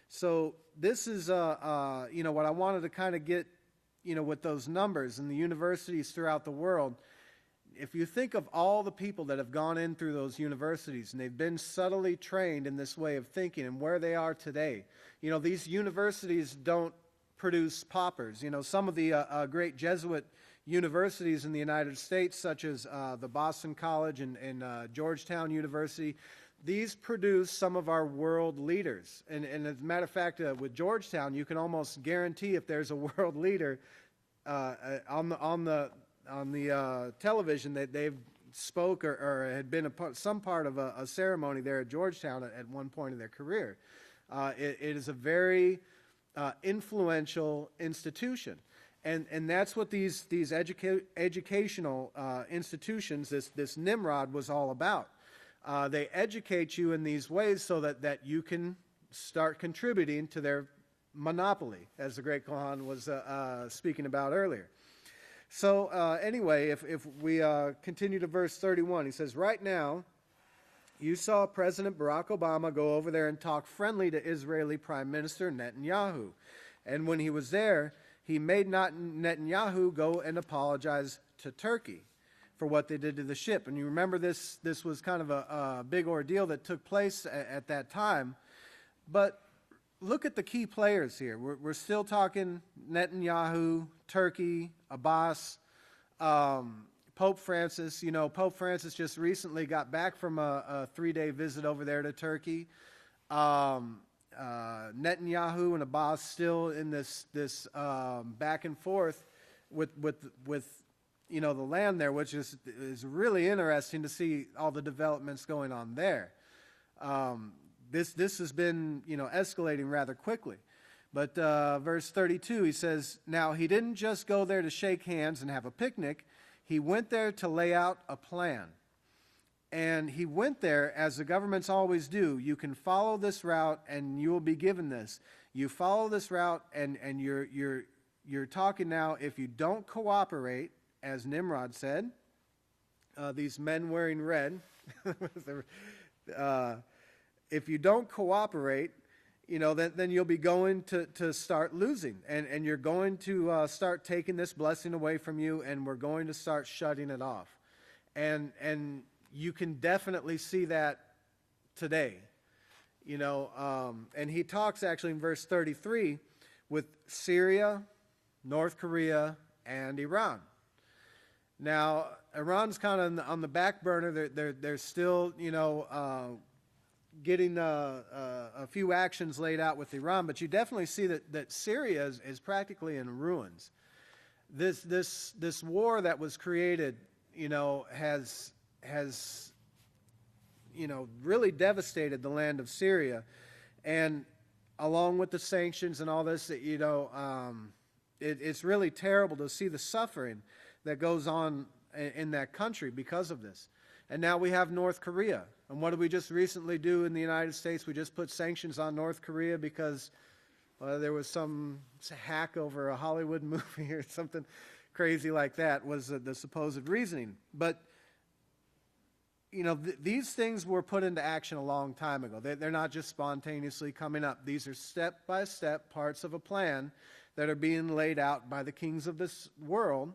So this is, what I wanted to kind of get, with those numbers in the universities throughout the world. If you think of all the people that have gone in through those universities and they've been subtly trained in this way of thinking and where they are today, these universities don't produce paupers. Some of the great Jesuit universities in the United States, such as the Boston College and Georgetown University, these produce some of our world leaders. And as a matter of fact, with Georgetown, you can almost guarantee if there's a world leader on the television that they've spoke or had been some part of a ceremony there at Georgetown at one point in their career. It is a very influential institution. And that's what these educational institutions, this Nimrod, was all about. They educate you in these ways so that you can start contributing to their monopoly, as the great Kohan was speaking about earlier. So anyway, if we continue to verse 31, he says, right now, you saw President Barack Obama go over there and talk friendly to Israeli Prime Minister Netanyahu. And when he was there, he made Netanyahu go and apologize to Turkey for what they did to the ship. And you remember this was kind of a big ordeal that took place at that time. But look at the key players here. We're still talking Netanyahu, Turkey, Abbas, Pope Francis. Pope Francis just recently got back from a 3-day visit over there to Turkey. Netanyahu and Abbas still in this back and forth with the land there, which is really interesting to see all the developments going on there. This has been escalating rather quickly. But verse 32, he says, now he didn't just go there to shake hands and have a picnic. He went there to lay out a plan. And he went there, as the governments always do. You can follow this route and you will be given this. You follow this route, and you're talking now. If you don't cooperate, as Nimrod said, these men wearing red, if you don't cooperate, then you'll be going to start losing, and you're going to start taking this blessing away from you, and we're going to start shutting it off, and you can definitely see that today. And he talks actually in verse 33 with Syria, North Korea, and Iran. Now, Iran's kind of on the back burner. They're still, getting a few actions laid out with Iran, but you definitely see that Syria is practically in ruins. This war that was created, has really devastated the land of Syria, and along with the sanctions and all this, it's really terrible to see the suffering that goes on in that country because of this. And now we have North Korea. And what did we just recently do in the United States? We just put sanctions on North Korea because there was some hack over a Hollywood movie or something crazy like that was the supposed reasoning. But, these things were put into action a long time ago. They're not just spontaneously coming up. These are step-by-step parts of a plan that are being laid out by the kings of this world.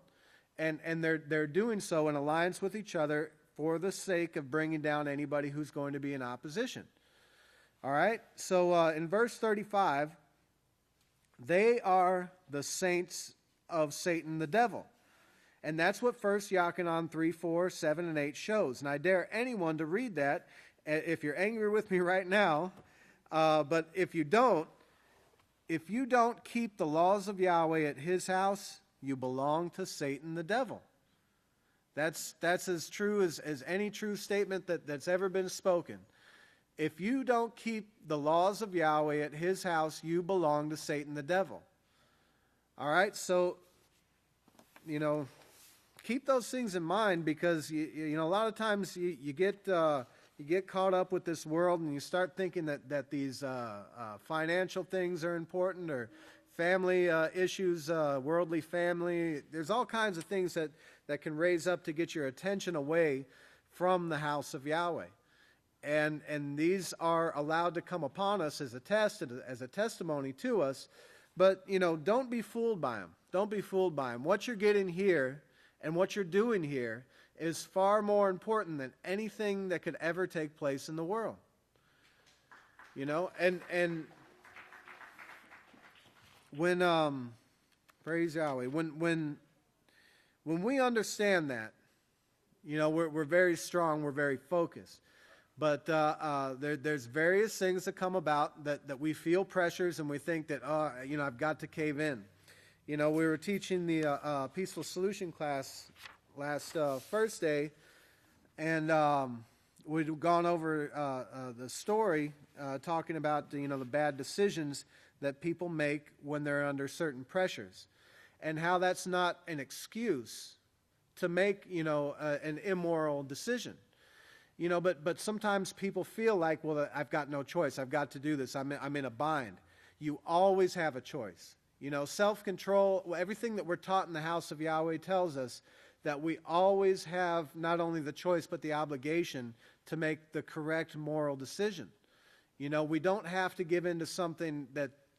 And they're doing so in alliance with each other for the sake of bringing down anybody who's going to be in opposition. All right? So in verse 35, they are the saints of Satan the devil. And that's what 1 Yachanan 3, 4, 7, and 8 shows. And I dare anyone to read that if you're angry with me right now. But if you don't keep the laws of Yahweh at his house, you belong to Satan the devil. That's as true as any true statement that's ever been spoken. If you don't keep the laws of Yahweh at his house, you belong to Satan the devil. All right, so, keep those things in mind, because, a lot of times you get caught up with this world, and you start thinking that these financial things are important, or family issues, worldly family. There's all kinds of things that can raise up to get your attention away from the house of Yahweh. And these are allowed to come upon us as a test, as a testimony to us. But, don't be fooled by them. Don't be fooled by them. What you're getting here and what you're doing here is far more important than anything that could ever take place in the world. And when, praise Yahweh, when we understand that, we're very strong, we're very focused. But there's various things that come about that we feel pressures, and we think that, I've got to cave in. We were teaching the Peaceful Solution class last Thursday, and we'd gone over the story talking about, the bad decisions that people make when they're under certain pressures, and how that's not an excuse to make, an immoral decision. But sometimes people feel like, well, I've got no choice. I've got to do this. I'm in a bind. You always have a choice. Self-control, everything that we're taught in the house of Yahweh tells us that we always have not only the choice but the obligation to make the correct moral decision. We don't have to give in to something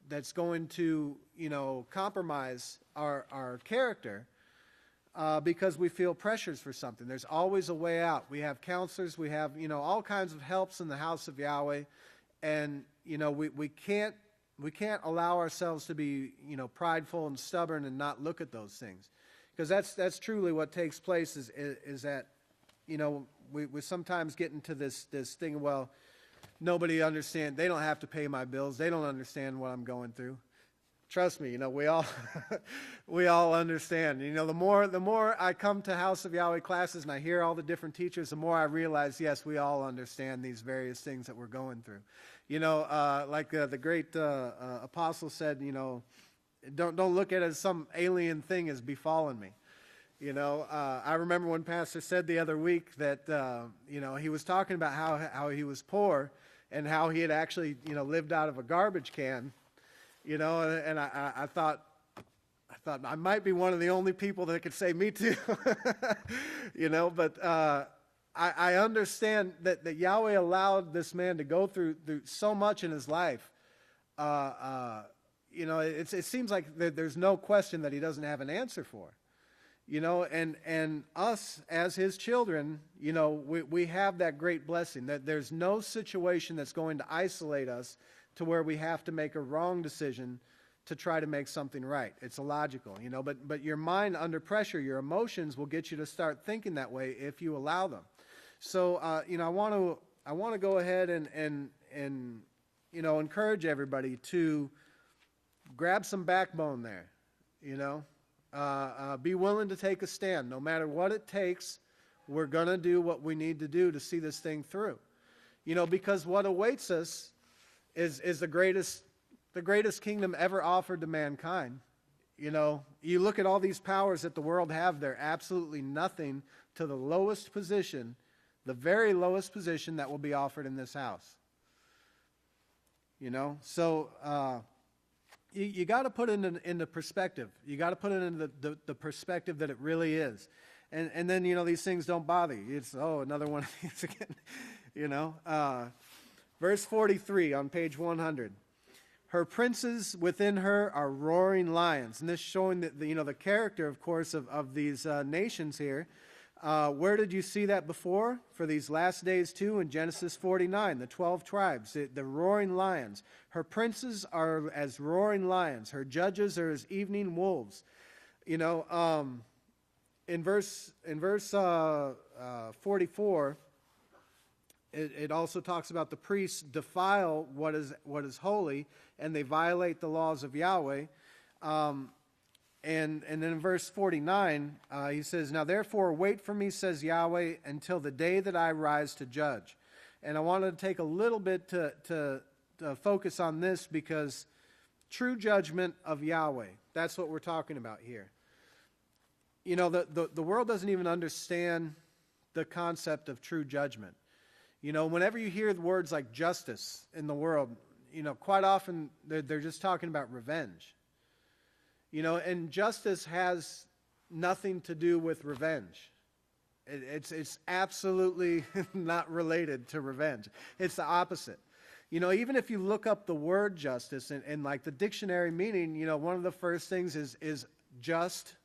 that's going to, compromise our character because we feel pressures for something. There's always a way out. We have counselors. We have, all kinds of helps in the house of Yahweh. And, we can't allow ourselves to be, prideful and stubborn and not look at those things. Because that's truly what takes place is that, we sometimes get into this thing, well, nobody understands. They don't have to pay my bills. They don't understand what I'm going through. Trust me, we all we all understand. The more I come to House of Yahweh classes and I hear all the different teachers, the more I realize, yes, we all understand these various things that we're going through. Like the great apostle said, don't look at it as some alien thing has befallen me. I remember when Pastor said the other week that he was talking about how he was poor and how he had actually lived out of a garbage can. You know, and I thought I might be one of the only people that could say me too. You know, but I understand that Yahweh allowed this man to go through so much in his life. You know, it seems like there's no question that he doesn't have an answer for. You know, and us as his children, you know, we have that great blessing that there's no situation that's going to isolate us to where we have to make a wrong decision to try to make something right. It's illogical, you know, but your mind under pressure, your emotions will get you to start thinking that way if you allow them. So, you know, I want to go ahead and you know, encourage everybody to grab some backbone there, you know. Be willing to take a stand. No matter what it takes, we're going to do what we need to do to see this thing through. You know, because what awaits us is the greatest kingdom ever offered to mankind. You know, you look at all these powers that the world have, they're absolutely nothing to the lowest position, the very lowest position that will be offered in this house. You know, so you got to put it into perspective. You got to put it in the perspective that it really is. And then, you know, these things don't bother you. It's, another one of these again. You know, verse 43 on page 100. Her princes within her are roaring lions. And this showing that, you know, the character, of course, of these nations here. Where did you see that before? For these last days too, in Genesis 49, the 12 tribes, the roaring lions. Her princes are as roaring lions. Her judges are as evening wolves. You know, in verse 44, it also talks about the priests defile what is holy, and they violate the laws of Yahweh. And then in verse 49, he says, "Now therefore wait for me, says Yahweh, until the day that I rise to judge." And I wanted to take a little bit to focus on this, because true judgment of Yahweh, that's what we're talking about here. You know, the world doesn't even understand the concept of true judgment. You know, whenever you hear the words like justice in the world, you know, quite often they're just talking about revenge. You know, and justice has nothing to do with revenge. It's absolutely not related to revenge. It's the opposite. You know, even if you look up the word justice and like the dictionary meaning, you know, one of the first things is just,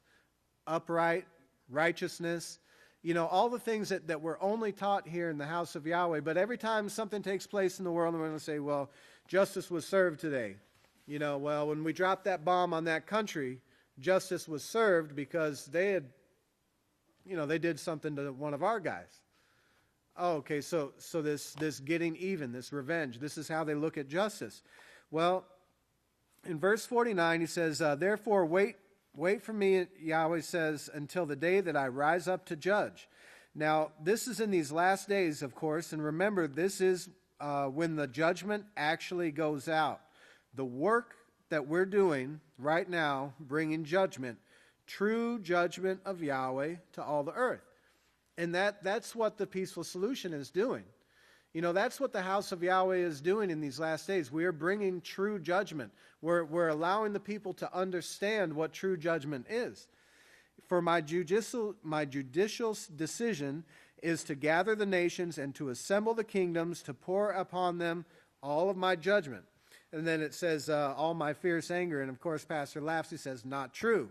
upright, righteousness. You know, all the things that we're only taught here in the house of Yahweh. But every time something takes place in the world, we're going to say, well, justice was served today. You know, well, when we dropped that bomb on that country, justice was served because they had, you know, they did something to one of our guys. Oh, okay, so this getting even, this revenge, this is how they look at justice. Well, in verse 49, he says, "Therefore wait for me," Yahweh says, "until the day that I rise up to judge." Now, this is in these last days, of course, and remember, this is when the judgment actually goes out. The work that we're doing right now, bringing judgment, true judgment of Yahweh to all the earth. And that's what the peaceful solution is doing. You know, that's what the house of Yahweh is doing in these last days. We are bringing true judgment. We're allowing the people to understand what true judgment is. For my judicial decision is to gather the nations and to assemble the kingdoms, to pour upon them all of my judgment. And then it says, all my fierce anger. And of course, Pastor laughs. He says, not true.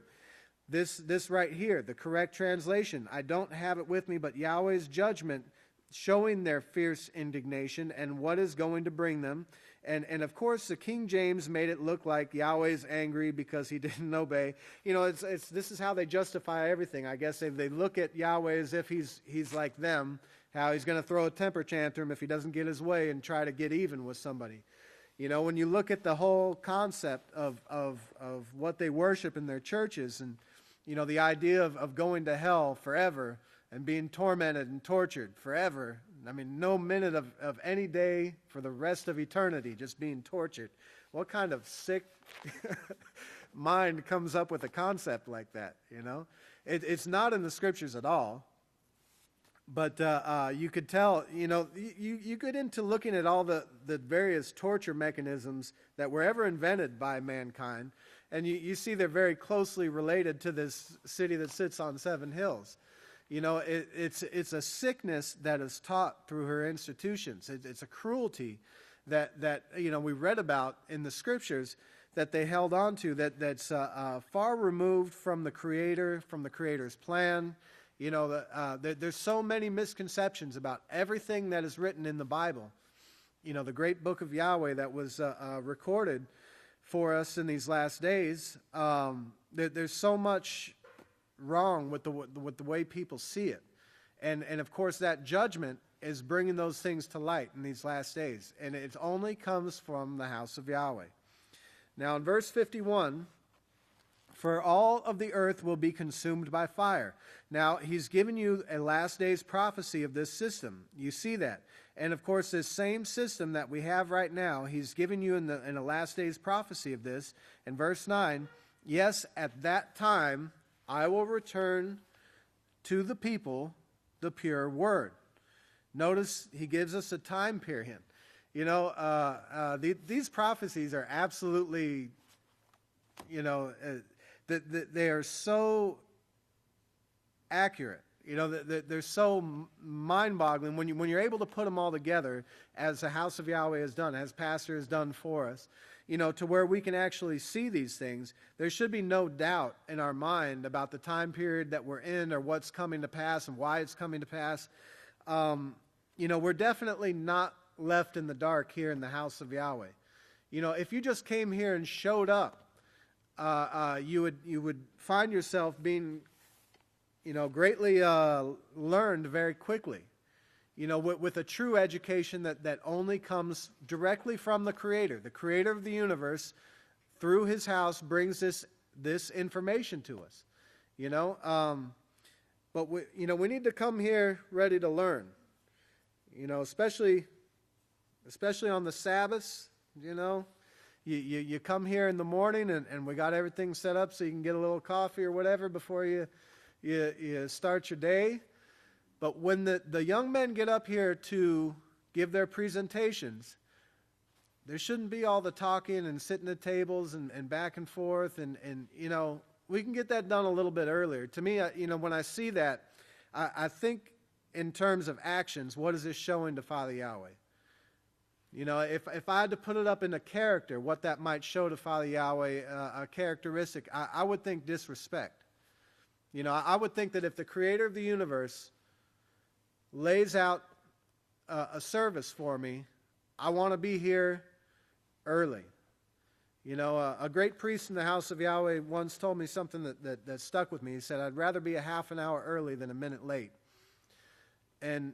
This right here, the correct translation, I don't have it with me, but Yahweh's judgment showing their fierce indignation and what is going to bring them. And of course, the King James made it look like Yahweh's angry because he didn't obey. You know, this is how they justify everything. I guess they look at Yahweh as if he's like them, how he's going to throw a temper tantrum if he doesn't get his way and try to get even with somebody. You know, when you look at the whole concept of what they worship in their churches, and, you know, the idea of going to hell forever and being tormented and tortured forever. I mean, no minute of any day for the rest of eternity just being tortured. What kind of sick mind comes up with a concept like that, you know? It's not in the scriptures at all. But you could tell, you get into looking at all the various torture mechanisms that were ever invented by mankind, and you see they're very closely related to this city that sits on 7 hills. It's a sickness that is taught through her institutions. It's a cruelty that we read about in the scriptures that they held on to, that's far removed from the Creator, from the Creator's plan. There's so many misconceptions about everything that is written in the Bible. The great book of Yahweh that was recorded for us in these last days. There's so much wrong with the way people see it, and of course that judgment is bringing those things to light in these last days, and it only comes from the house of Yahweh. Now in verse 51. For all of the earth will be consumed by fire. Now, he's given you a last days prophecy of this system. You see that. And, of course, this same system that we have right now, he's given you in a last days prophecy of this. In verse 9, yes, at that time I will return to the people the pure word. Notice he gives us a time period. These prophecies are absolutely, they are so accurate. They're so mind-boggling when you're able to put them all together, as the House of Yahweh has done, as Pastor has done for us, to where we can actually see these things. There should be no doubt in our mind about the time period that we're in, or what's coming to pass and why it's coming to pass. We're definitely not left in the dark here in the House of Yahweh. If you just came here and showed up, you would find yourself being, greatly learned very quickly. With a true education that only comes directly from the Creator. The Creator of the universe, through His house, brings this information to us. But we need to come here ready to learn. Especially on the Sabbaths. You come here in the morning, and we got everything set up so you can get a little coffee or whatever before you start your day. But when the young men get up here to give their presentations, there shouldn't be all the talking and sitting at tables and back and forth. And we can get that done a little bit earlier. To me, when I see that, I think in terms of actions, what is this showing to Father Yahweh? If I had to put it up in a character, what that might show to Father Yahweh, a characteristic, I would think disrespect. I would think that if the Creator of the universe lays out a service for me, I want to be here early. A great priest in the House of Yahweh once told me something that stuck with me. He said, I'd rather be a half an hour early than a minute late. And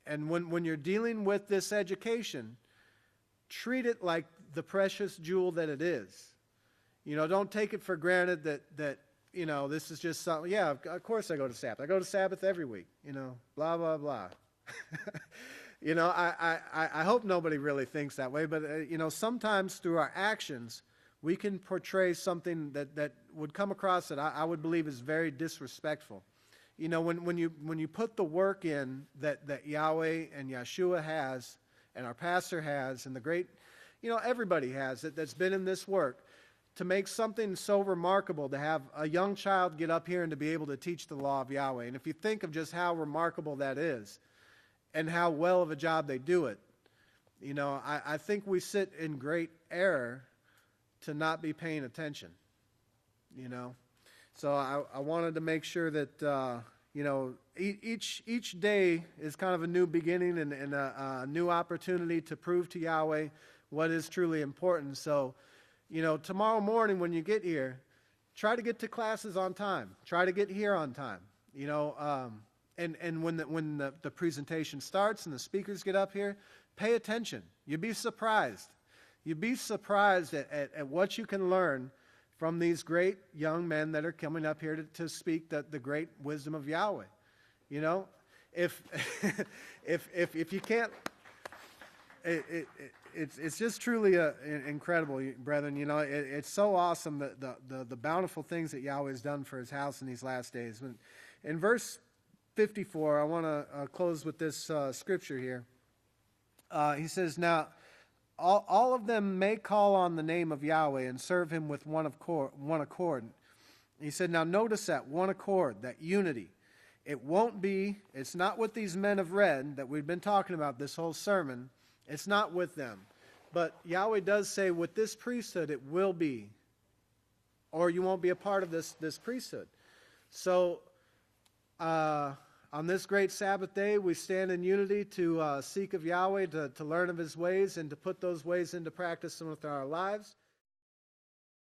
when you're dealing with this education, treat it like the precious jewel that it is. Don't take it for granted that this is just something. Yeah, of course I go to Sabbath. I go to Sabbath every week. Blah, blah, blah. I hope nobody really thinks that way. But, sometimes through our actions, we can portray something that would come across that I would believe is very disrespectful. When you put the work in that Yahweh and Yeshua has, and our pastor has, and the great, everybody has that's been in this work, to make something so remarkable, to have a young child get up here and to be able to teach the law of Yahweh. And if you think of just how remarkable that is, and how well of a job they do it, I think we sit in great error to not be paying attention. So I wanted to make sure that each day is kind of a new beginning and a new opportunity to prove to Yahweh what is truly important. So, tomorrow morning when you get here, try to get to classes on time. Try to get here on time. And when the presentation starts and the speakers get up here, pay attention. You'd be surprised. You'd be surprised at what you can learn from these great young men that are coming up here to speak the great wisdom of Yahweh. If you can't, it's just truly incredible, brethren. It's so awesome the bountiful things that Yahweh has done for His house in these last days. In verse 54, I want to close with this scripture here. He says, now, all of them may call on the name of Yahweh and serve him with one accord. He said, now notice that, one accord, that unity. It's not what these men have read that we've been talking about this whole sermon. It's not with them. But Yahweh does say, with this priesthood it will be. Or you won't be a part of this priesthood. So, on this great Sabbath day, we stand in unity to seek of Yahweh, to learn of his ways, and to put those ways into practice with our lives.